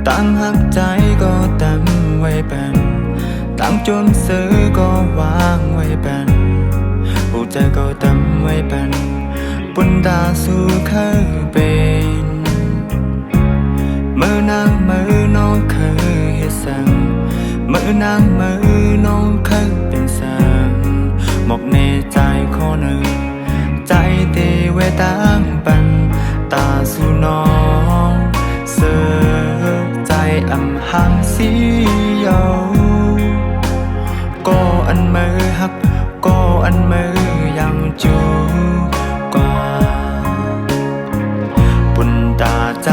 ตั้งหักใจก็ตั้งไว้เป็นตั้งจนซื้อก็วางไว้เป็นหูใจก็ตั้งไว้เป็นปุ่นตาสู่เคยเป็นมือนางมือน้องเคยเฮ็ดสั่งมือนางมือน้องเคยเป็นสั่งหมกในใจข้อหนึ่งใจตีไว้ตั้งปันตาสู่น้องเสือใจอำหังสีเยาก็อันมือหักก็อันมือยังจูกว่าปุ่นตาใจ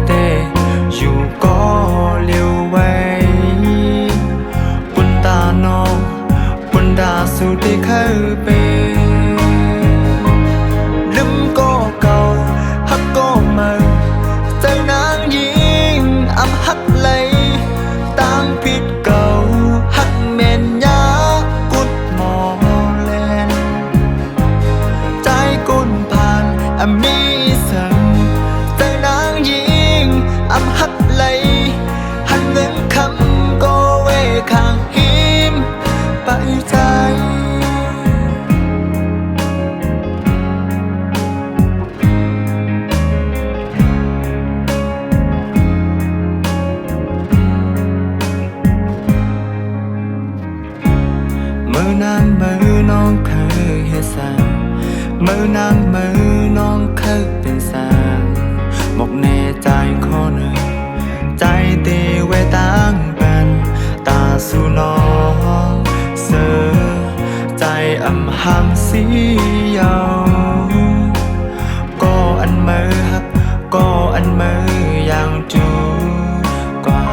เตอยู่ก็เลี้ยวไว้ปุ่นตาน้องปุ่นตาสู่ที่เคยเป็นลืมก็เก่าหักก็มาใจนางยิงอำหักเลยต่างผิดเก่าหักเม่นยากุดมอแลนใจกุนผ่านมีสังใจนางยิงอำหักเลยหักเงินคำก็เวข้างหิมไปใจมือนางมือน้องเคยเฮ็ดสั่งมือนางมือน้องเคยเป็นสั่งหมกในใจข้อหนึ่งใจตีไว้ตั้งเป็นตาสู่น้องเสือใจอำหังสีเยาก็อันมือหักก็อันมือยังจูกว่า